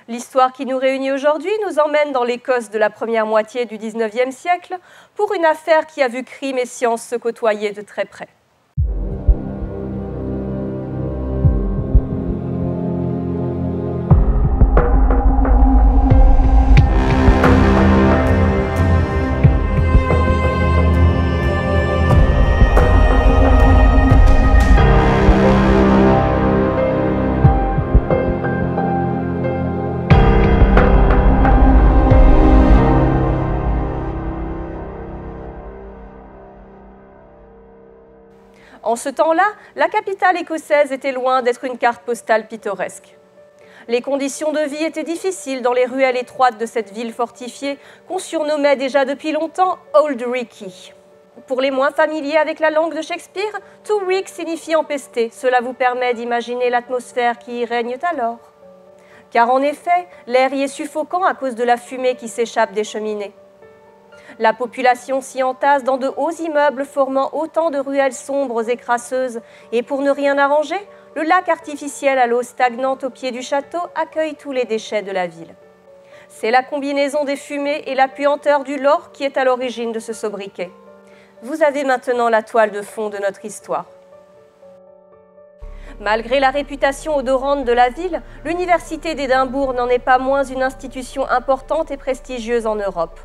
L'histoire qui nous réunit aujourd'hui nous emmène dans l'Écosse de la première moitié du XIXe siècle pour une affaire qui a vu crime et science se côtoyer de très près. En ce temps-là, la capitale écossaise était loin d'être une carte postale pittoresque. Les conditions de vie étaient difficiles dans les ruelles étroites de cette ville fortifiée qu'on surnommait déjà depuis longtemps Old Reekie. Pour les moins familiers avec la langue de Shakespeare, to reek signifie empester. Cela vous permet d'imaginer l'atmosphère qui y règne alors. Car en effet, l'air y est suffocant à cause de la fumée qui s'échappe des cheminées. La population s'y entasse dans de hauts immeubles formant autant de ruelles sombres et crasseuses, et pour ne rien arranger, le lac artificiel à l'eau stagnante au pied du château accueille tous les déchets de la ville. C'est la combinaison des fumées et la puanteur du lore qui est à l'origine de ce sobriquet. Vous avez maintenant la toile de fond de notre histoire. Malgré la réputation odorante de la ville, l'université d'Édimbourg n'en est pas moins une institution importante et prestigieuse en Europe.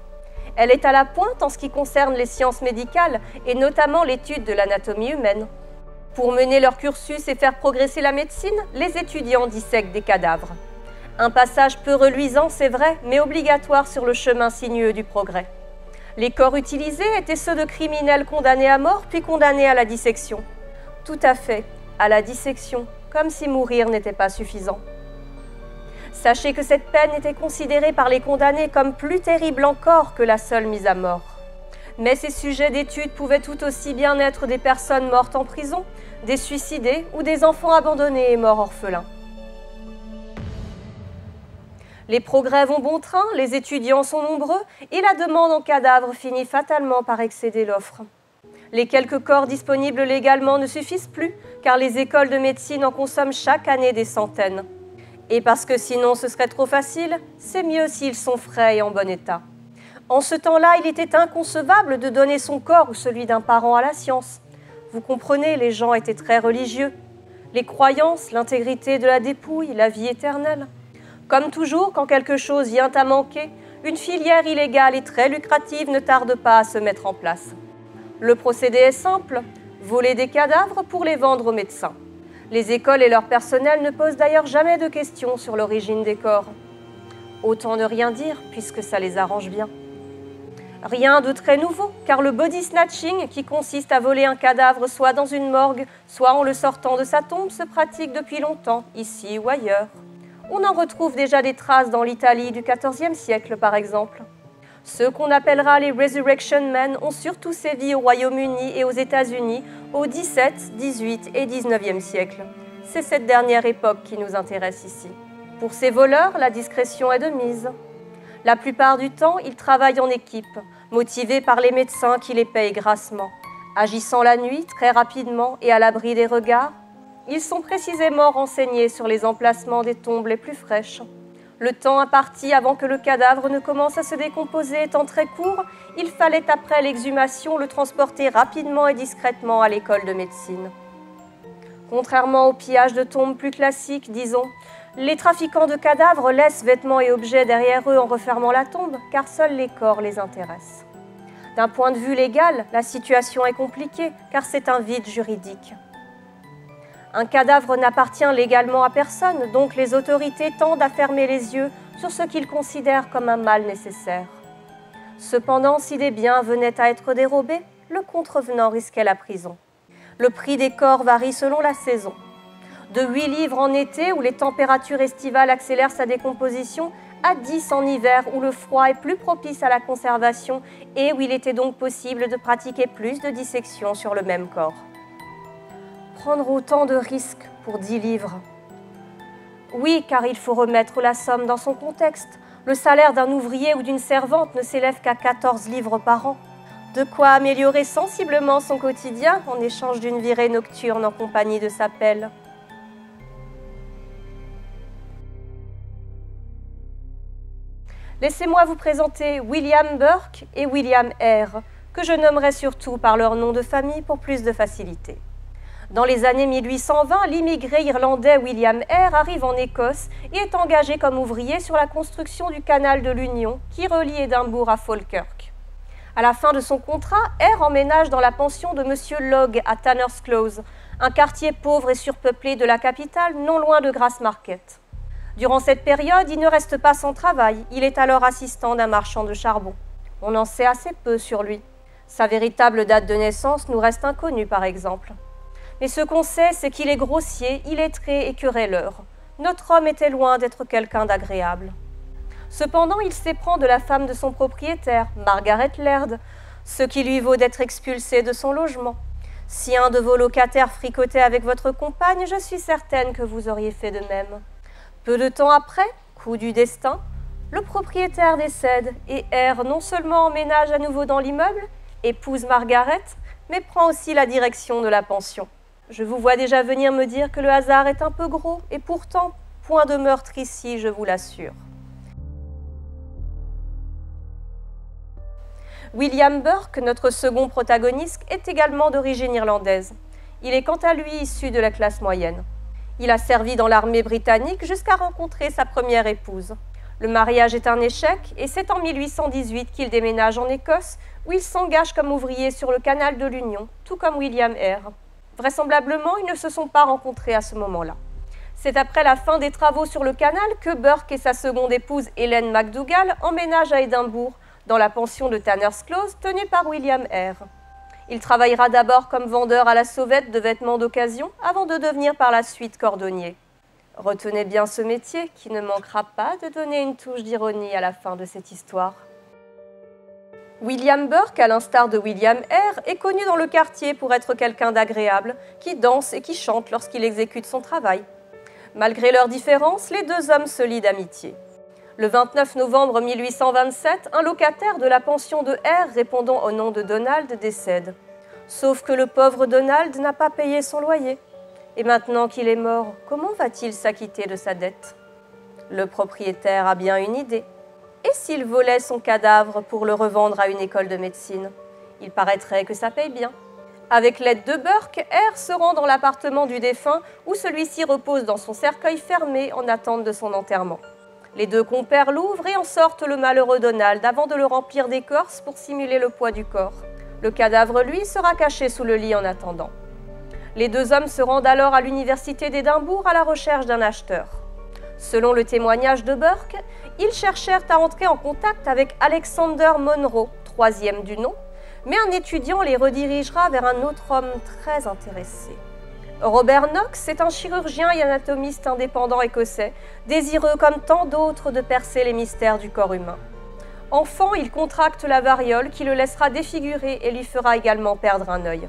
Elle est à la pointe en ce qui concerne les sciences médicales et notamment l'étude de l'anatomie humaine. Pour mener leur cursus et faire progresser la médecine, les étudiants dissèquent des cadavres. Un passage peu reluisant, c'est vrai, mais obligatoire sur le chemin sinueux du progrès. Les corps utilisés étaient ceux de criminels condamnés à mort puis condamnés à la dissection. Tout à fait, à la dissection, comme si mourir n'était pas suffisant. Sachez que cette peine était considérée par les condamnés comme plus terrible encore que la seule mise à mort. Mais ces sujets d'étude pouvaient tout aussi bien être des personnes mortes en prison, des suicidés ou des enfants abandonnés et morts orphelins. Les progrès vont bon train, les étudiants sont nombreux et la demande en cadavres finit fatalement par excéder l'offre. Les quelques corps disponibles légalement ne suffisent plus car les écoles de médecine en consomment chaque année des centaines. Et parce que sinon ce serait trop facile, c'est mieux s'ils sont frais et en bon état. En ce temps-là, il était inconcevable de donner son corps ou celui d'un parent à la science. Vous comprenez, les gens étaient très religieux. Les croyances, l'intégrité de la dépouille, la vie éternelle. Comme toujours, quand quelque chose vient à manquer, une filière illégale et très lucrative ne tarde pas à se mettre en place. Le procédé est simple, voler des cadavres pour les vendre aux médecins. Les écoles et leur personnel ne posent d'ailleurs jamais de questions sur l'origine des corps. Autant ne rien dire, puisque ça les arrange bien. Rien de très nouveau, car le body snatching, qui consiste à voler un cadavre soit dans une morgue, soit en le sortant de sa tombe, se pratique depuis longtemps, ici ou ailleurs. On en retrouve déjà des traces dans l'Italie du XIVe siècle, par exemple. Ceux qu'on appellera les Resurrection Men ont surtout sévi au Royaume-Uni et aux États-Unis au XVIIe, XVIIIe et XIXe siècle. C'est cette dernière époque qui nous intéresse ici. Pour ces voleurs, la discrétion est de mise. La plupart du temps, ils travaillent en équipe, motivés par les médecins qui les payent grassement. Agissant la nuit, très rapidement et à l'abri des regards, ils sont précisément renseignés sur les emplacements des tombes les plus fraîches. Le temps imparti avant que le cadavre ne commence à se décomposer étant très court, il fallait après l'exhumation le transporter rapidement et discrètement à l'école de médecine. Contrairement au pillage de tombes plus classiques, disons, les trafiquants de cadavres laissent vêtements et objets derrière eux en refermant la tombe, car seuls les corps les intéressent. D'un point de vue légal, la situation est compliquée, car c'est un vide juridique. Un cadavre n'appartient légalement à personne, donc les autorités tendent à fermer les yeux sur ce qu'ils considèrent comme un mal nécessaire. Cependant, si des biens venaient à être dérobés, le contrevenant risquait la prison. Le prix des corps varie selon la saison. De 8 livres en été, où les températures estivales accélèrent sa décomposition, à 10 en hiver, où le froid est plus propice à la conservation et où il était donc possible de pratiquer plus de dissections sur le même corps. Prendre autant de risques pour 10 livres. Oui, car il faut remettre la somme dans son contexte. Le salaire d'un ouvrier ou d'une servante ne s'élève qu'à 14 livres par an. De quoi améliorer sensiblement son quotidien en échange d'une virée nocturne en compagnie de sa pelle. Laissez-moi vous présenter William Burke et William Eyre, que je nommerai surtout par leur nom de famille pour plus de facilité. Dans les années 1820, l'immigré irlandais William Eyre arrive en Écosse et est engagé comme ouvrier sur la construction du canal de l'Union qui relie Édimbourg à Falkirk. À la fin de son contrat, Eyre emménage dans la pension de M. Logg à Tanner's Close, un quartier pauvre et surpeuplé de la capitale, non loin de Grassmarket. Durant cette période, il ne reste pas sans travail. Il est alors assistant d'un marchand de charbon. On en sait assez peu sur lui. Sa véritable date de naissance nous reste inconnue, par exemple. Mais ce qu'on sait, c'est qu'il est grossier, illettré et querelleur. Notre homme était loin d'être quelqu'un d'agréable. Cependant, il s'éprend de la femme de son propriétaire, Margaret Laird, ce qui lui vaut d'être expulsé de son logement. Si un de vos locataires fricotait avec votre compagne, je suis certaine que vous auriez fait de même. Peu de temps après, coup du destin, le propriétaire décède et Eyre non seulement emménage à nouveau dans l'immeuble, épouse Margaret, mais prend aussi la direction de la pension. Je vous vois déjà venir me dire que le hasard est un peu gros, et pourtant, point de meurtre ici, je vous l'assure. William Burke, notre second protagoniste, est également d'origine irlandaise. Il est quant à lui issu de la classe moyenne. Il a servi dans l'armée britannique jusqu'à rencontrer sa première épouse. Le mariage est un échec et c'est en 1818 qu'il déménage en Écosse où il s'engage comme ouvrier sur le canal de l'Union, tout comme William Eyre. Vraisemblablement, ils ne se sont pas rencontrés à ce moment-là. C'est après la fin des travaux sur le canal que Burke et sa seconde épouse Hélène MacDougall emménagent à Édimbourg, dans la pension de Tanner's Close tenue par William Eyre. Il travaillera d'abord comme vendeur à la sauvette de vêtements d'occasion avant de devenir par la suite cordonnier. Retenez bien ce métier qui ne manquera pas de donner une touche d'ironie à la fin de cette histoire. William Burke, à l'instar de William Eyre, est connu dans le quartier pour être quelqu'un d'agréable, qui danse et qui chante lorsqu'il exécute son travail. Malgré leurs différences, les deux hommes se lient d'amitié. Le 29 novembre 1827, un locataire de la pension de Eyre répondant au nom de Donald décède. Sauf que le pauvre Donald n'a pas payé son loyer. Et maintenant qu'il est mort, comment va-t-il s'acquitter de sa dette? Le propriétaire a bien une idée. Et s'il volait son cadavre pour le revendre à une école de médecine? Il paraîtrait que ça paye bien. Avec l'aide de Burke, Eyre se rend dans l'appartement du défunt où celui-ci repose dans son cercueil fermé en attente de son enterrement. Les deux compères l'ouvrent et en sortent le malheureux Donald avant de le remplir d'écorce pour simuler le poids du corps. Le cadavre, lui, sera caché sous le lit en attendant. Les deux hommes se rendent alors à l'université d'Édimbourg à la recherche d'un acheteur. Selon le témoignage de Burke, ils cherchèrent à entrer en contact avec Alexander Monroe, troisième du nom, mais un étudiant les redirigera vers un autre homme très intéressé. Robert Knox est un chirurgien et anatomiste indépendant écossais, désireux comme tant d'autres de percer les mystères du corps humain. Enfant, il contracte la variole qui le laissera défiguré et lui fera également perdre un œil.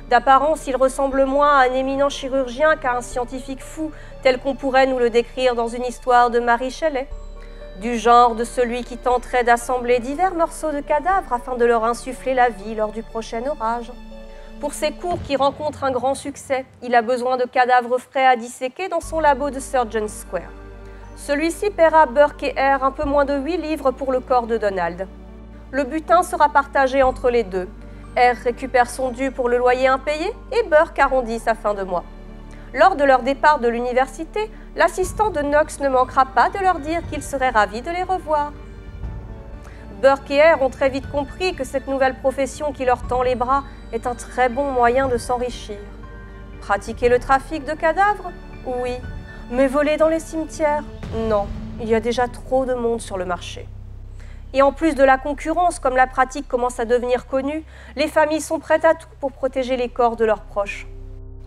D'apparence, il ressemble moins à un éminent chirurgien qu'à un scientifique fou, tel qu'on pourrait nous le décrire dans une histoire de Mary Shelley. Du genre de celui qui tenterait d'assembler divers morceaux de cadavres afin de leur insuffler la vie lors du prochain orage. Pour ses cours qui rencontrent un grand succès, il a besoin de cadavres frais à disséquer dans son labo de Surgeon Square. Celui-ci paiera Burke et Eyre un peu moins de 8 livres pour le corps de Donald. Le butin sera partagé entre les deux. Eyre récupère son dû pour le loyer impayé et Burke arrondit sa fin de mois. Lors de leur départ de l'université, l'assistant de Knox ne manquera pas de leur dire qu'il serait ravi de les revoir. Burke et Eyre ont très vite compris que cette nouvelle profession qui leur tend les bras est un très bon moyen de s'enrichir. Pratiquer le trafic de cadavres? Oui. Mais voler dans les cimetières? Non, il y a déjà trop de monde sur le marché. Et en plus de la concurrence, comme la pratique commence à devenir connue, les familles sont prêtes à tout pour protéger les corps de leurs proches.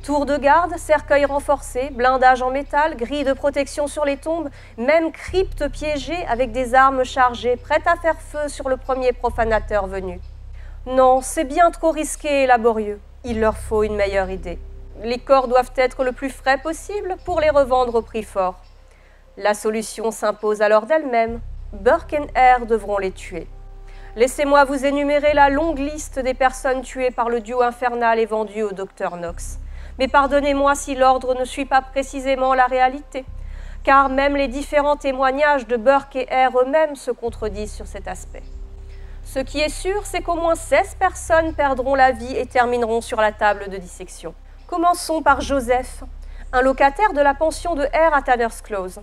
Tours de garde, cercueils renforcés, blindage en métal, grilles de protection sur les tombes, même cryptes piégées avec des armes chargées, prêtes à faire feu sur le premier profanateur venu. Non, c'est bien trop risqué et laborieux. Il leur faut une meilleure idée. Les corps doivent être le plus frais possible pour les revendre au prix fort. La solution s'impose alors d'elle-même. Burke et Eyre devront les tuer. Laissez-moi vous énumérer la longue liste des personnes tuées par le duo infernal et vendues au docteur Knox. Mais pardonnez-moi si l'ordre ne suit pas précisément la réalité. car même les différents témoignages de Burke et R eux-mêmes se contredisent sur cet aspect. Ce qui est sûr, c'est qu'au moins 16 personnes perdront la vie et termineront sur la table de dissection. Commençons par Joseph, un locataire de la pension de R à Tanner's Close.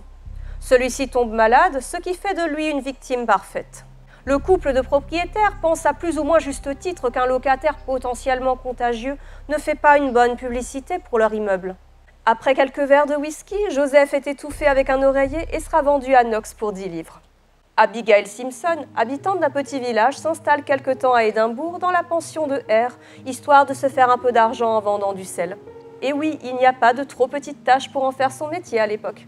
Celui-ci tombe malade, ce qui fait de lui une victime parfaite. Le couple de propriétaires pense à plus ou moins juste titre qu'un locataire potentiellement contagieux ne fait pas une bonne publicité pour leur immeuble. Après quelques verres de whisky, Joseph est étouffé avec un oreiller et sera vendu à Knox pour 10 livres. Abigail Simpson, habitante d'un petit village, s'installe quelque temps à Édimbourg dans la pension de R, histoire de se faire un peu d'argent en vendant du sel. Et oui, il n'y a pas de trop petite tâche pour en faire son métier à l'époque.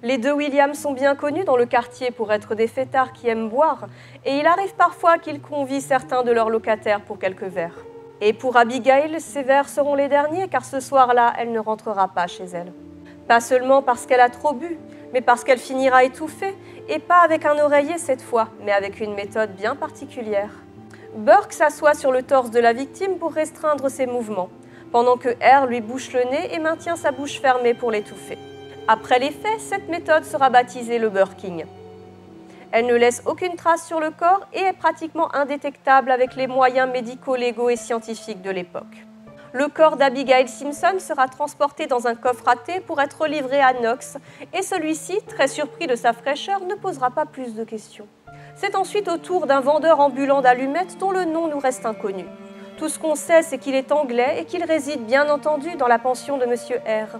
Les deux Williams sont bien connus dans le quartier pour être des fêtards qui aiment boire, et il arrive parfois qu'ils convient certains de leurs locataires pour quelques verres. Et pour Abigail, ces verres seront les derniers, car ce soir-là, elle ne rentrera pas chez elle. Pas seulement parce qu'elle a trop bu, mais parce qu'elle finira étouffée, et pas avec un oreiller cette fois, mais avec une méthode bien particulière. Burke s'assoit sur le torse de la victime pour restreindre ses mouvements, pendant que R lui bouche le nez et maintient sa bouche fermée pour l'étouffer. Après les faits, cette méthode sera baptisée le burking. Elle ne laisse aucune trace sur le corps et est pratiquement indétectable avec les moyens médicaux, légaux et scientifiques de l'époque. Le corps d'Abigail Simpson sera transporté dans un coffre à thé pour être livré à Knox et celui-ci, très surpris de sa fraîcheur, ne posera pas plus de questions. C'est ensuite au tour d'un vendeur ambulant d'allumettes dont le nom nous reste inconnu. Tout ce qu'on sait, c'est qu'il est anglais et qu'il réside bien entendu dans la pension de Monsieur R.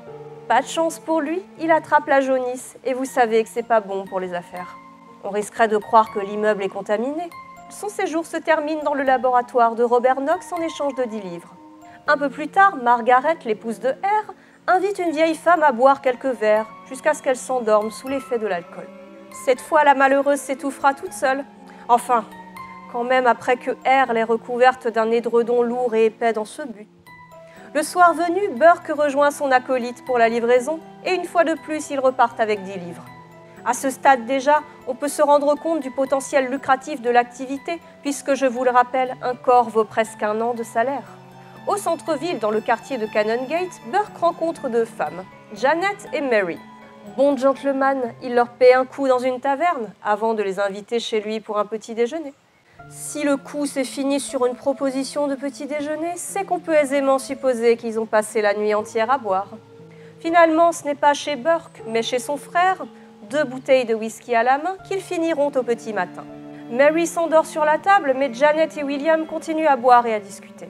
Pas de chance pour lui, il attrape la jaunisse et vous savez que c'est pas bon pour les affaires. On risquerait de croire que l'immeuble est contaminé. Son séjour se termine dans le laboratoire de Robert Knox en échange de 10 livres. Un peu plus tard, Margaret, l'épouse de R, invite une vieille femme à boire quelques verres jusqu'à ce qu'elle s'endorme sous l'effet de l'alcool. Cette fois, la malheureuse s'étouffera toute seule. Enfin, quand même après que R l'ait recouverte d'un édredon lourd et épais dans ce but. Le soir venu, Burke rejoint son acolyte pour la livraison et une fois de plus, ils repartent avec 10 livres. À ce stade déjà, on peut se rendre compte du potentiel lucratif de l'activité puisque, je vous le rappelle, un corps vaut presque 1 an de salaire. Au centre-ville, dans le quartier de Canongate, Burke rencontre 2 femmes, Janet et Mary. Bon gentleman, il leur paie un coup dans une taverne avant de les inviter chez lui pour un petit déjeuner. Si le coup s'est fini sur une proposition de petit déjeuner, c'est qu'on peut aisément supposer qu'ils ont passé la nuit entière à boire. Finalement, ce n'est pas chez Burke, mais chez son frère, 2 bouteilles de whisky à la main, qu'ils finiront au petit matin. Mary s'endort sur la table, mais Janet et William continuent à boire et à discuter.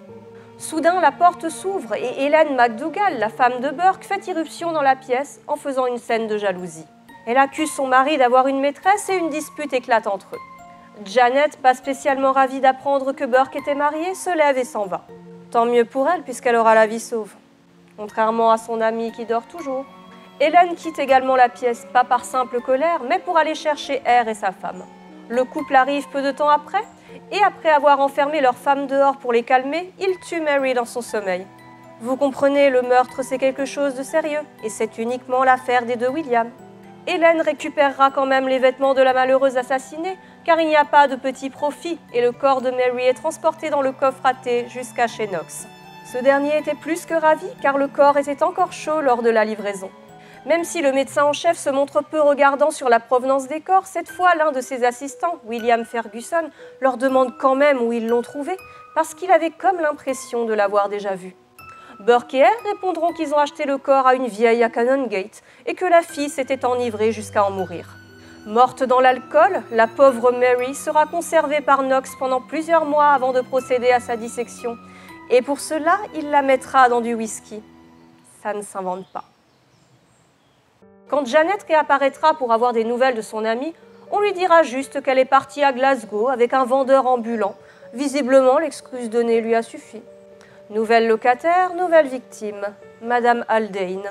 Soudain, la porte s'ouvre et Helen McDougall, la femme de Burke, fait irruption dans la pièce en faisant une scène de jalousie. Elle accuse son mari d'avoir une maîtresse et une dispute éclate entre eux. Janet, pas spécialement ravie d'apprendre que Burke était marié, se lève et s'en va. Tant mieux pour elle puisqu'elle aura la vie sauve. Contrairement à son amie qui dort toujours. Helen quitte également la pièce, pas par simple colère, mais pour aller chercher R et sa femme. Le couple arrive peu de temps après, et après avoir enfermé leur femme dehors pour les calmer, ils tuent Mary dans son sommeil. Vous comprenez, le meurtre c'est quelque chose de sérieux, et c'est uniquement l'affaire des 2 Williams. Hélène récupérera quand même les vêtements de la malheureuse assassinée, car il n'y a pas de petit profit, et le corps de Mary est transporté dans le coffre à thé jusqu'à chez Knox. Ce dernier était plus que ravi, car le corps était encore chaud lors de la livraison. Même si le médecin en chef se montre peu regardant sur la provenance des corps, cette fois l'un de ses assistants, William Ferguson, leur demande quand même où ils l'ont trouvé, parce qu'il avait comme l'impression de l'avoir déjà vu. Burke et R répondront qu'ils ont acheté le corps à une vieille à Canongate et que la fille s'était enivrée jusqu'à en mourir. Morte dans l'alcool, la pauvre Mary sera conservée par Knox pendant plusieurs mois avant de procéder à sa dissection. Et pour cela, il la mettra dans du whisky. Ça ne s'invente pas. Quand Janet réapparaîtra pour avoir des nouvelles de son amie, on lui dira juste qu'elle est partie à Glasgow avec un vendeur ambulant. Visiblement, l'excuse donnée lui a suffi. Nouvelle locataire, nouvelle victime, Madame Haldane.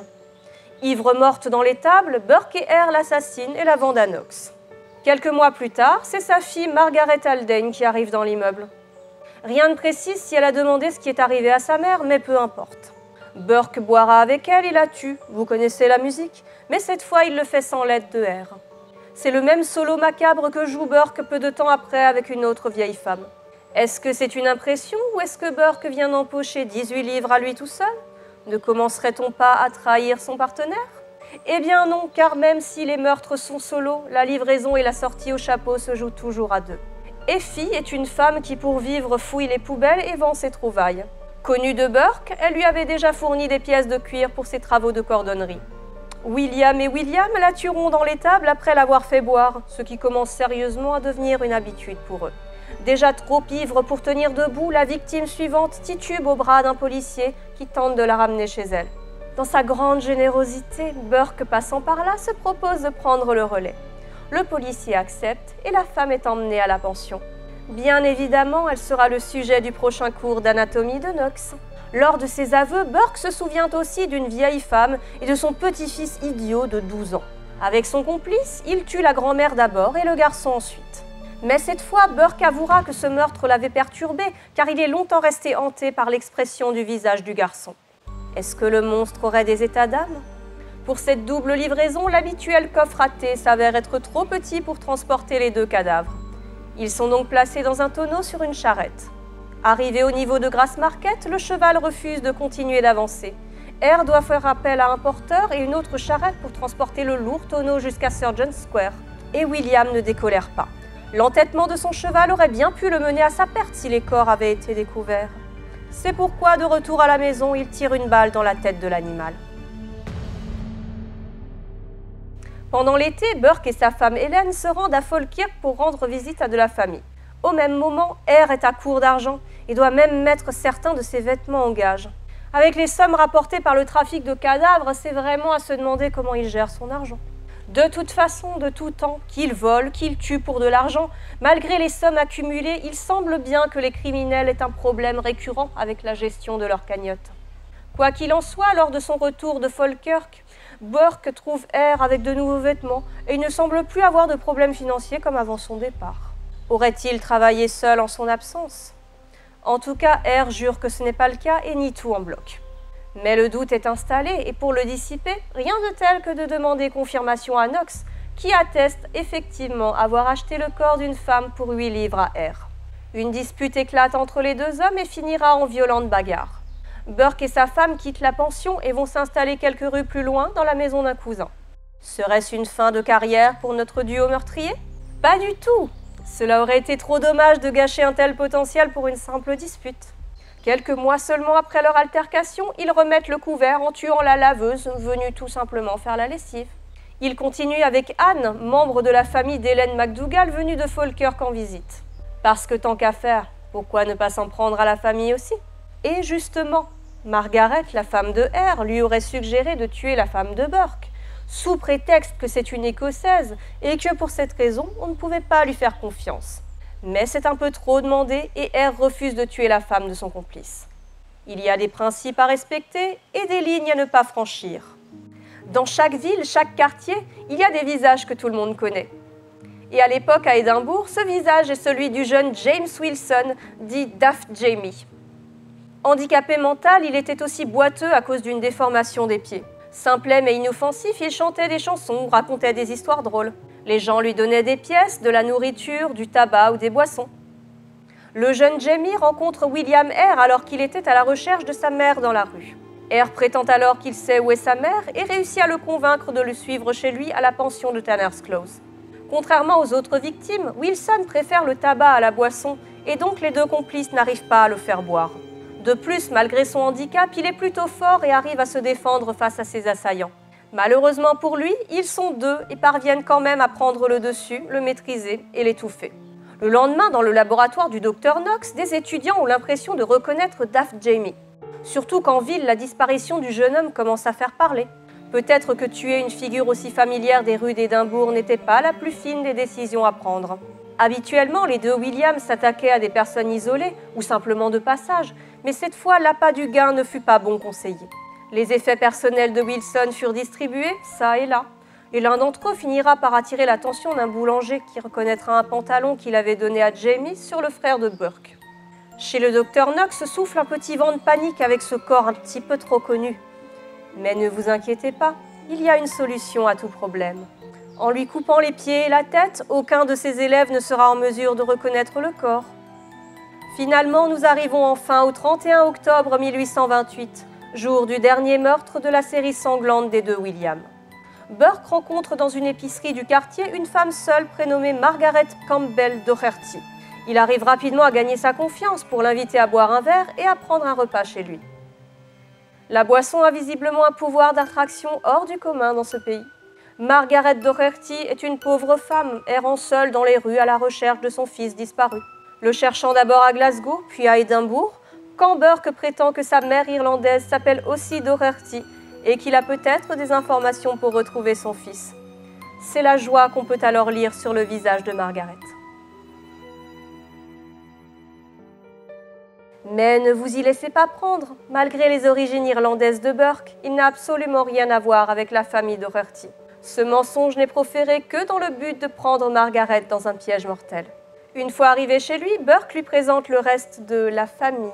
Ivre morte dans l'étable, Burke et R l'assassinent et la vendent à Knox. Quelques mois plus tard, c'est sa fille Margaret Haldane qui arrive dans l'immeuble. Rien ne précise si elle a demandé ce qui est arrivé à sa mère, mais peu importe. Burke boira avec elle et la tue, vous connaissez la musique, mais cette fois il le fait sans l'aide de R. C'est le même solo macabre que joue Burke peu de temps après avec une autre vieille femme. Est-ce que c'est une impression ou est-ce que Burke vient d'empocher 18 livres à lui tout seul? Ne commencerait-on pas à trahir son partenaire? Eh bien non, car même si les meurtres sont solos, la livraison et la sortie au chapeau se jouent toujours à deux. Effie est une femme qui pour vivre fouille les poubelles et vend ses trouvailles. Connue de Burke, elle lui avait déjà fourni des pièces de cuir pour ses travaux de cordonnerie. William et William la tueront dans l'étable après l'avoir fait boire, ce qui commence sérieusement à devenir une habitude pour eux. Déjà trop ivre pour tenir debout, la victime suivante titube au bras d'un policier qui tente de la ramener chez elle. Dans sa grande générosité, Burke, passant par là, se propose de prendre le relais. Le policier accepte et la femme est emmenée à la pension. Bien évidemment, elle sera le sujet du prochain cours d'anatomie de Knox. Lors de ses aveux, Burke se souvient aussi d'une vieille femme et de son petit-fils idiot de 12 ans. Avec son complice, il tue la grand-mère d'abord et le garçon ensuite. Mais cette fois, Burke avouera que ce meurtre l'avait perturbé, car il est longtemps resté hanté par l'expression du visage du garçon. Est-ce que le monstre aurait des états d'âme ? Pour cette double livraison, l'habituel coffre à thé s'avère être trop petit pour transporter les deux cadavres. Ils sont donc placés dans un tonneau sur une charrette. Arrivé au niveau de Grassmarket, le cheval refuse de continuer d'avancer. R doit faire appel à un porteur et une autre charrette pour transporter le lourd tonneau jusqu'à Sergeant Square. Et William ne décolère pas. L'entêtement de son cheval aurait bien pu le mener à sa perte si les corps avaient été découverts. C'est pourquoi, de retour à la maison, il tire une balle dans la tête de l'animal. Pendant l'été, Burke et sa femme Hélène se rendent à Falkirk pour rendre visite à de la famille. Au même moment, R est à court d'argent et doit même mettre certains de ses vêtements en gage. Avec les sommes rapportées par le trafic de cadavres, c'est vraiment à se demander comment il gère son argent. De toute façon, de tout temps, qu'il vole, qu'il tue pour de l'argent, malgré les sommes accumulées, il semble bien que les criminels aient un problème récurrent avec la gestion de leur cagnotte. Quoi qu'il en soit, lors de son retour de Falkirk, Burke trouve R avec de nouveaux vêtements et il ne semble plus avoir de problèmes financiers comme avant son départ. Aurait-il travaillé seul en son absence ? En tout cas, R jure que ce n'est pas le cas et nie tout en bloc. Mais le doute est installé et pour le dissiper, rien de tel que de demander confirmation à Knox, qui atteste effectivement avoir acheté le corps d'une femme pour 8 livres à R. Une dispute éclate entre les deux hommes et finira en violente bagarre. Burke et sa femme quittent la pension et vont s'installer quelques rues plus loin dans la maison d'un cousin. Serait-ce une fin de carrière pour notre duo meurtrier ? Pas du tout ! Cela aurait été trop dommage de gâcher un tel potentiel pour une simple dispute. Quelques mois seulement après leur altercation, ils remettent le couvert en tuant la laveuse, venue tout simplement faire la lessive. Ils continuent avec Anne, membre de la famille d'Hélène McDougall, venue de Falkirk en visite. Parce que tant qu'à faire, pourquoi ne pas s'en prendre à la famille aussi ? Et justement, Margaret, la femme de R, lui aurait suggéré de tuer la femme de Burke, sous prétexte que c'est une Écossaise et que pour cette raison, on ne pouvait pas lui faire confiance. Mais c'est un peu trop demandé et R refuse de tuer la femme de son complice. Il y a des principes à respecter et des lignes à ne pas franchir. Dans chaque ville, chaque quartier, il y a des visages que tout le monde connaît. Et à l'époque, à Édimbourg, ce visage est celui du jeune James Wilson, dit Daft Jamie. Handicapé mental, il était aussi boiteux à cause d'une déformation des pieds. Simplet mais inoffensif, il chantait des chansons, racontait des histoires drôles. Les gens lui donnaient des pièces, de la nourriture, du tabac ou des boissons. Le jeune Jamie rencontre William R alors qu'il était à la recherche de sa mère dans la rue. R prétend alors qu'il sait où est sa mère et réussit à le convaincre de le suivre chez lui à la pension de Tanner's Close. Contrairement aux autres victimes, Wilson préfère le tabac à la boisson et donc les deux complices n'arrivent pas à le faire boire. De plus, malgré son handicap, il est plutôt fort et arrive à se défendre face à ses assaillants. Malheureusement pour lui, ils sont deux et parviennent quand même à prendre le dessus, le maîtriser et l'étouffer. Le lendemain, dans le laboratoire du docteur Knox, des étudiants ont l'impression de reconnaître Daft Jamie. Surtout qu'en ville, la disparition du jeune homme commence à faire parler. Peut-être que tuer une figure aussi familière des rues d'Édimbourg n'était pas la plus fine des décisions à prendre. Habituellement, les deux Williams s'attaquaient à des personnes isolées ou simplement de passage, mais cette fois, l'appât du gain ne fut pas bon conseiller. Les effets personnels de Wilson furent distribués, ça et là, et l'un d'entre eux finira par attirer l'attention d'un boulanger qui reconnaîtra un pantalon qu'il avait donné à Jamie sur le frère de Burke. Chez le docteur Knox souffle un petit vent de panique avec ce corps un petit peu trop connu. Mais ne vous inquiétez pas, il y a une solution à tout problème. En lui coupant les pieds et la tête, aucun de ses élèves ne sera en mesure de reconnaître le corps. Finalement, nous arrivons enfin au 31 octobre 1828, jour du dernier meurtre de la série sanglante des deux Williams. Burke rencontre dans une épicerie du quartier une femme seule prénommée Margaret Campbell Doherty. Il arrive rapidement à gagner sa confiance pour l'inviter à boire un verre et à prendre un repas chez lui. La boisson a visiblement un pouvoir d'attraction hors du commun dans ce pays. Margaret Doherty est une pauvre femme errant seule dans les rues à la recherche de son fils disparu. Le cherchant d'abord à Glasgow, puis à Édimbourg, quand Burke prétend que sa mère irlandaise s'appelle aussi Doherty et qu'il a peut-être des informations pour retrouver son fils. C'est la joie qu'on peut alors lire sur le visage de Margaret. Mais ne vous y laissez pas prendre. Malgré les origines irlandaises de Burke, il n'a absolument rien à voir avec la famille Doherty. Ce mensonge n'est proféré que dans le but de prendre Margaret dans un piège mortel. Une fois arrivé chez lui, Burke lui présente le reste de la famille.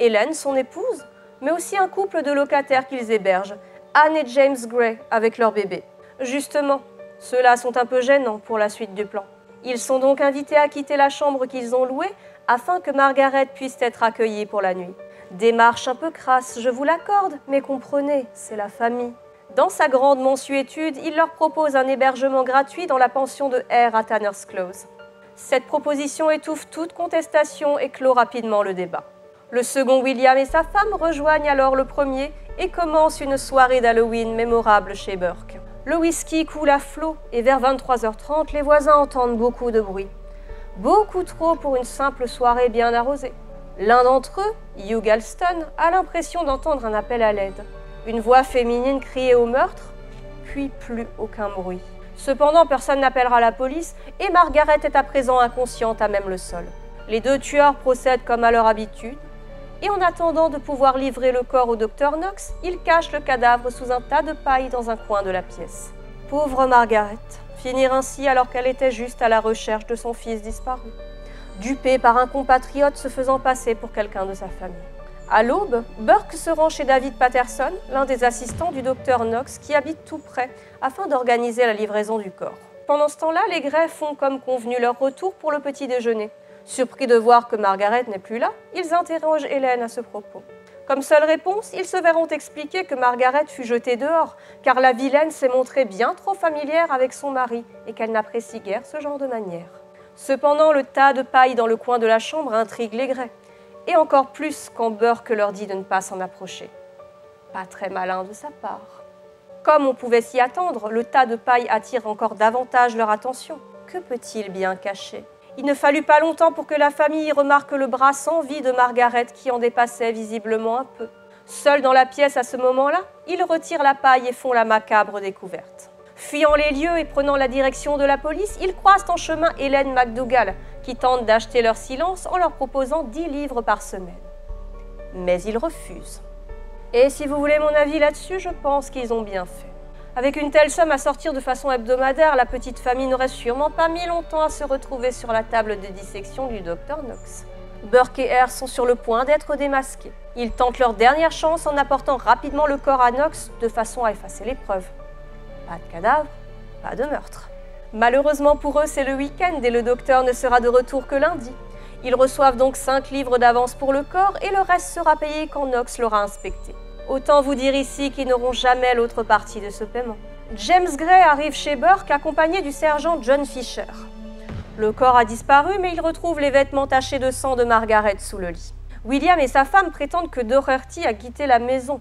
Hélène, son épouse, mais aussi un couple de locataires qu'ils hébergent, Anne et James Gray, avec leur bébé. Justement, ceux-là sont un peu gênants pour la suite du plan. Ils sont donc invités à quitter la chambre qu'ils ont louée afin que Margaret puisse être accueillie pour la nuit. Démarche un peu crasse, je vous l'accorde, mais comprenez, c'est la famille. Dans sa grande mansuétude, il leur propose un hébergement gratuit dans la pension de R à Tanner's Close. Cette proposition étouffe toute contestation et clôt rapidement le débat. Le second William et sa femme rejoignent alors le premier et commencent une soirée d'Halloween mémorable chez Burke. Le whisky coule à flot et vers 23h30, les voisins entendent beaucoup de bruit. Beaucoup trop pour une simple soirée bien arrosée. L'un d'entre eux, Hugh Galston, a l'impression d'entendre un appel à l'aide. Une voix féminine criait au meurtre, puis plus aucun bruit. Cependant, personne n'appellera la police et Margaret est à présent inconsciente à même le sol. Les deux tueurs procèdent comme à leur habitude et en attendant de pouvoir livrer le corps au docteur Knox, ils cachent le cadavre sous un tas de paille dans un coin de la pièce. Pauvre Margaret, finir ainsi alors qu'elle était juste à la recherche de son fils disparu, dupée par un compatriote se faisant passer pour quelqu'un de sa famille. À l'aube, Burke se rend chez David Patterson, l'un des assistants du docteur Knox qui habite tout près, afin d'organiser la livraison du corps. Pendant ce temps-là, les Gray font comme convenu leur retour pour le petit déjeuner. Surpris de voir que Margaret n'est plus là, ils interrogent Hélène à ce propos. Comme seule réponse, ils se verront expliquer que Margaret fut jetée dehors, car la vilaine s'est montrée bien trop familière avec son mari et qu'elle n'apprécie guère ce genre de manière. Cependant, le tas de paille dans le coin de la chambre intrigue les Gray, et encore plus quand Burke leur dit de ne pas s'en approcher. Pas très malin de sa part. Comme on pouvait s'y attendre, le tas de paille attire encore davantage leur attention. Que peut-il bien cacher ? Il ne fallut pas longtemps pour que la famille remarque le bras sans vie de Margaret qui en dépassait visiblement un peu. Seuls dans la pièce à ce moment-là, ils retirent la paille et font la macabre découverte. Fuyant les lieux et prenant la direction de la police, ils croisent en chemin Hélène McDougall, qui tente d'acheter leur silence en leur proposant 10 livres par semaine. Mais ils refusent. Et si vous voulez mon avis là-dessus, je pense qu'ils ont bien fait. Avec une telle somme à sortir de façon hebdomadaire, la petite famille n'aurait sûrement pas mis longtemps à se retrouver sur la table de dissection du docteur Knox. Burke et R sont sur le point d'être démasqués. Ils tentent leur dernière chance en apportant rapidement le corps à Knox de façon à effacer les preuves. Pas de cadavre, pas de meurtre. Malheureusement pour eux, c'est le week-end et le docteur ne sera de retour que lundi. Ils reçoivent donc 5 livres d'avance pour le corps et le reste sera payé quand Knox l'aura inspecté. Autant vous dire ici qu'ils n'auront jamais l'autre partie de ce paiement. James Gray arrive chez Burke accompagné du sergent John Fisher. Le corps a disparu, mais il retrouve les vêtements tachés de sang de Margaret sous le lit. William et sa femme prétendent que Doherty a quitté la maison,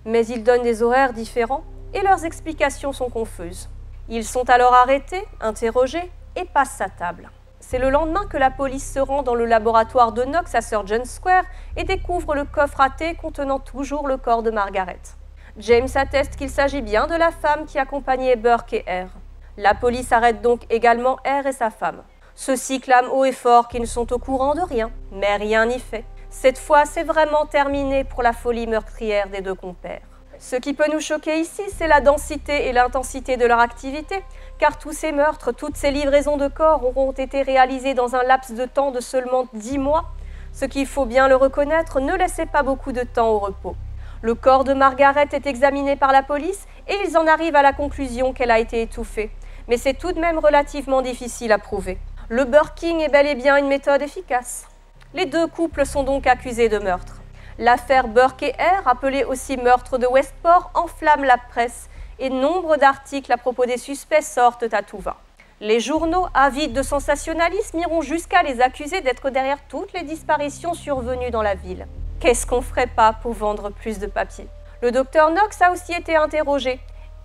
mais ils donnent des horaires différents et leurs explications sont confuses. Ils sont alors arrêtés, interrogés et passent à table. C'est le lendemain que la police se rend dans le laboratoire de Knox à Surgeon Square et découvre le coffre à thé contenant toujours le corps de Margaret. James atteste qu'il s'agit bien de la femme qui accompagnait Burke et R. La police arrête donc également R et sa femme. Ceux-ci clament haut et fort qu'ils ne sont au courant de rien, mais rien n'y fait. Cette fois, c'est vraiment terminé pour la folie meurtrière des deux compères. Ce qui peut nous choquer ici, c'est la densité et l'intensité de leur activité, car tous ces meurtres, toutes ces livraisons de corps auront été réalisés dans un laps de temps de seulement 10 mois, ce qu'il faut bien le reconnaître, ne laissait pas beaucoup de temps au repos. Le corps de Margaret est examiné par la police et ils en arrivent à la conclusion qu'elle a été étouffée. Mais c'est tout de même relativement difficile à prouver. Le burking est bel et bien une méthode efficace. Les deux couples sont donc accusés de meurtre. L'affaire Burke et R, appelée aussi meurtre de Westport, enflamme la presse et nombre d'articles à propos des suspects sortent à tout va. Les journaux, avides de sensationnalisme, iront jusqu'à les accuser d'être derrière toutes les disparitions survenues dans la ville. Qu'est-ce qu'on ferait pas pour vendre plus de papier? Le docteur Knox a aussi été interrogé,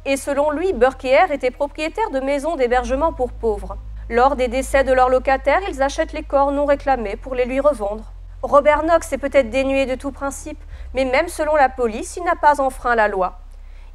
et selon lui, Burke et Hare étaient propriétaires de maisons d'hébergement pour pauvres. Lors des décès de leurs locataires, ils achètent les corps non réclamés pour les lui revendre. Robert Knox est peut-être dénué de tout principe, mais même selon la police, il n'a pas enfreint la loi.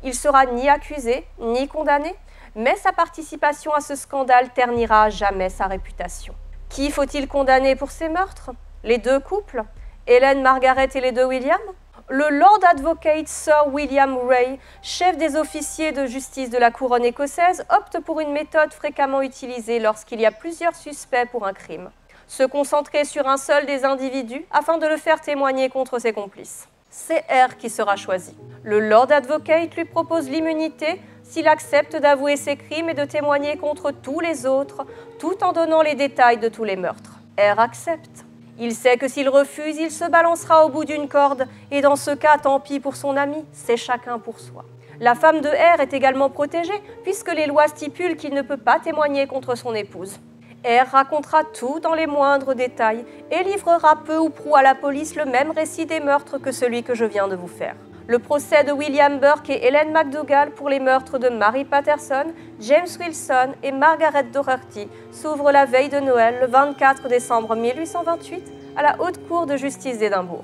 Il sera ni accusé, ni condamné, mais sa participation à ce scandale ternira à jamais sa réputation. Qui faut-il condamner pour ces meurtres? Les deux couples? Hélène Margaret et les deux William? Le Lord Advocate Sir William Ray, chef des officiers de justice de la couronne écossaise, opte pour une méthode fréquemment utilisée lorsqu'il y a plusieurs suspects pour un crime. Se concentrer sur un seul des individus afin de le faire témoigner contre ses complices. C'est Hare qui sera choisi. Le Lord Advocate lui propose l'immunité s'il accepte d'avouer ses crimes et de témoigner contre tous les autres, tout en donnant les détails de tous les meurtres. Hare accepte. Il sait que s'il refuse, il se balancera au bout d'une corde, et dans ce cas, tant pis pour son ami, c'est chacun pour soi. La femme de Hare est également protégée, puisque les lois stipulent qu'il ne peut pas témoigner contre son épouse. Hare racontera tout dans les moindres détails et livrera peu ou prou à la police le même récit des meurtres que celui que je viens de vous faire. Le procès de William Burke et Helen McDougall pour les meurtres de Mary Patterson, James Wilson et Margaret Doherty s'ouvre la veille de Noël, le 24 décembre 1828, à la Haute Cour de justice d'Édimbourg.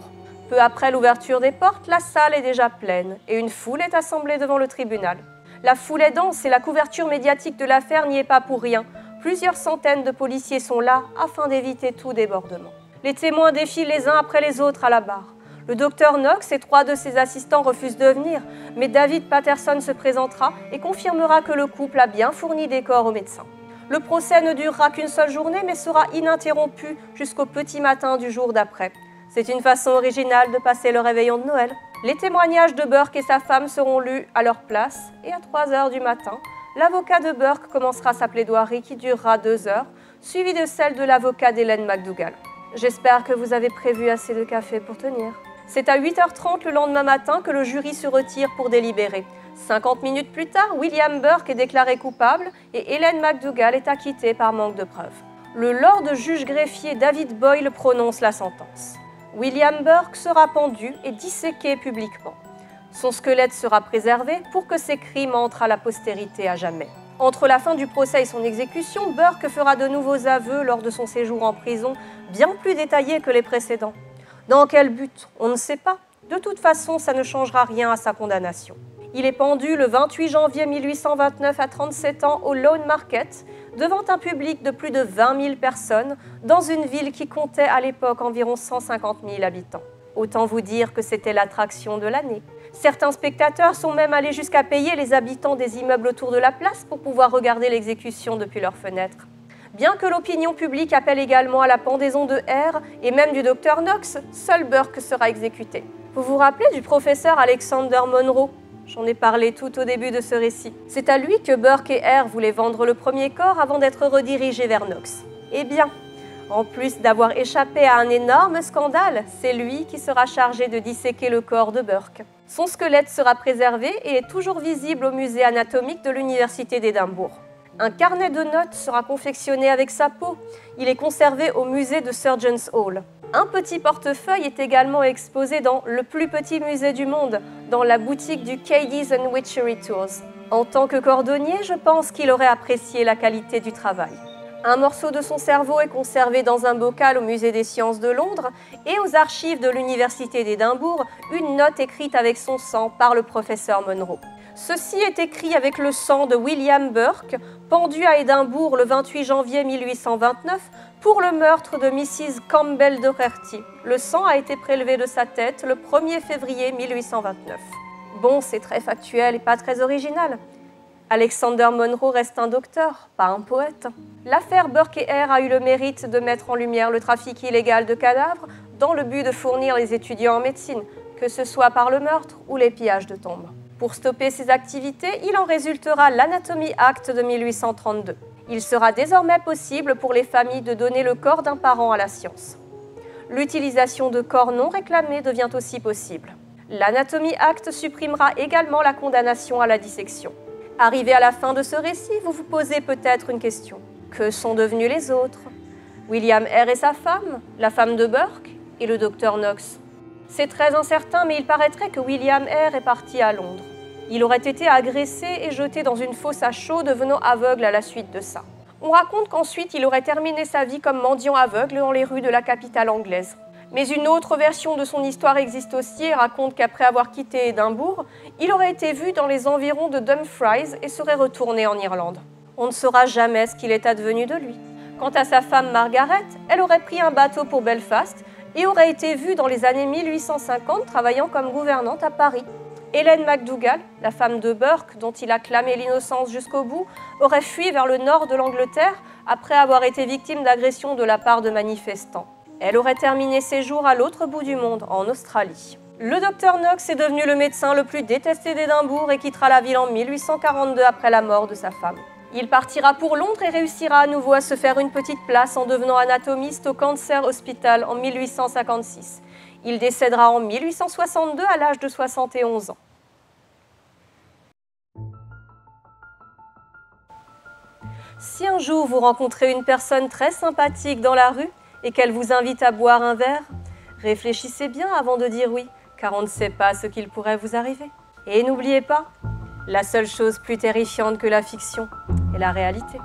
Peu après l'ouverture des portes, la salle est déjà pleine et une foule est assemblée devant le tribunal. La foule est dense et la couverture médiatique de l'affaire n'y est pas pour rien. Plusieurs centaines de policiers sont là afin d'éviter tout débordement. Les témoins défilent les uns après les autres à la barre. Le docteur Knox et 3 de ses assistants refusent de venir, mais David Patterson se présentera et confirmera que le couple a bien fourni des corps au médecin. Le procès ne durera qu'une seule journée, mais sera ininterrompu jusqu'au petit matin du jour d'après. C'est une façon originale de passer le réveillon de Noël. Les témoignages de Burke et sa femme seront lus à leur place, et à 3 heures du matin, l'avocat de Burke commencera sa plaidoirie qui durera 2 heures, suivie de celle de l'avocat d'Hélène McDougall. J'espère que vous avez prévu assez de café pour tenir. C'est à 8h30 le lendemain matin que le jury se retire pour délibérer. 50 minutes plus tard, William Burke est déclaré coupable et Hélène McDougall est acquittée par manque de preuves. Le lord juge greffier David Boyle prononce la sentence. William Burke sera pendu et disséqué publiquement. Son squelette sera préservé pour que ses crimes entrent à la postérité à jamais. Entre la fin du procès et son exécution, Burke fera de nouveaux aveux lors de son séjour en prison, bien plus détaillés que les précédents. Dans quel but? On ne sait pas. De toute façon, ça ne changera rien à sa condamnation. Il est pendu le 28 janvier 1829 à 37 ans au Lawn Market, devant un public de plus de 20 000 personnes, dans une ville qui comptait à l'époque environ 150 000 habitants. Autant vous dire que c'était l'attraction de l'année. Certains spectateurs sont même allés jusqu'à payer les habitants des immeubles autour de la place pour pouvoir regarder l'exécution depuis leurs fenêtres. Bien que l'opinion publique appelle également à la pendaison de Hare et même du docteur Knox, seul Burke sera exécuté. Vous vous rappelez du professeur Alexander Monroe? J'en ai parlé tout au début de ce récit. C'est à lui que Burke et Hare voulaient vendre le premier corps avant d'être redirigés vers Knox. Eh bien, en plus d'avoir échappé à un énorme scandale, c'est lui qui sera chargé de disséquer le corps de Burke. Son squelette sera préservé et est toujours visible au musée anatomique de l'Université d'Édimbourg. Un carnet de notes sera confectionné avec sa peau. Il est conservé au musée de Surgeons Hall. Un petit portefeuille est également exposé dans le plus petit musée du monde, dans la boutique du Cadiz and Witchery Tours. En tant que cordonnier, je pense qu'il aurait apprécié la qualité du travail. Un morceau de son cerveau est conservé dans un bocal au musée des sciences de Londres et aux archives de l'Université d'Édimbourg, une note écrite avec son sang par le professeur Monroe. Ceci est écrit avec le sang de William Burke, pendu à Édimbourg le 28 janvier 1829 pour le meurtre de Mrs. Campbell Doherty. Le sang a été prélevé de sa tête le 1er février 1829. Bon, c'est très factuel et pas très original. Alexander Monroe reste un docteur, pas un poète. L'affaire Burke et Hare a eu le mérite de mettre en lumière le trafic illégal de cadavres dans le but de fournir les étudiants en médecine, que ce soit par le meurtre ou les pillages de tombes. Pour stopper ces activités, il en résultera l'Anatomy Act de 1832. Il sera désormais possible pour les familles de donner le corps d'un parent à la science. L'utilisation de corps non réclamés devient aussi possible. L'Anatomy Act supprimera également la condamnation à la dissection. Arrivé à la fin de ce récit, vous vous posez peut-être une question. Que sont devenus les autres? William R. et sa femme, la femme de Burke et le docteur Knox. C'est très incertain, mais il paraîtrait que William R. est parti à Londres. Il aurait été agressé et jeté dans une fosse à chaux, devenant aveugle à la suite de ça. On raconte qu'ensuite il aurait terminé sa vie comme mendiant aveugle dans les rues de la capitale anglaise. Mais une autre version de son histoire existe aussi et raconte qu'après avoir quitté Édimbourg, il aurait été vu dans les environs de Dumfries et serait retourné en Irlande. On ne saura jamais ce qu'il est advenu de lui. Quant à sa femme Margaret, elle aurait pris un bateau pour Belfast et aurait été vue dans les années 1850 travaillant comme gouvernante à Paris. Hélène MacDougall, la femme de Burke, dont il a clamé l'innocence jusqu'au bout, aurait fui vers le nord de l'Angleterre après avoir été victime d'agressions de la part de manifestants. Elle aurait terminé ses jours à l'autre bout du monde, en Australie. Le docteur Knox est devenu le médecin le plus détesté d'Édimbourg et quittera la ville en 1842 après la mort de sa femme. Il partira pour Londres et réussira à nouveau à se faire une petite place en devenant anatomiste au Cancer Hospital en 1856. Il décédera en 1862 à l'âge de 71 ans. Si un jour vous rencontrez une personne très sympathique dans la rue et qu'elle vous invite à boire un verre, réfléchissez bien avant de dire oui, car on ne sait pas ce qu'il pourrait vous arriver. Et n'oubliez pas, la seule chose plus terrifiante que la fiction est la réalité.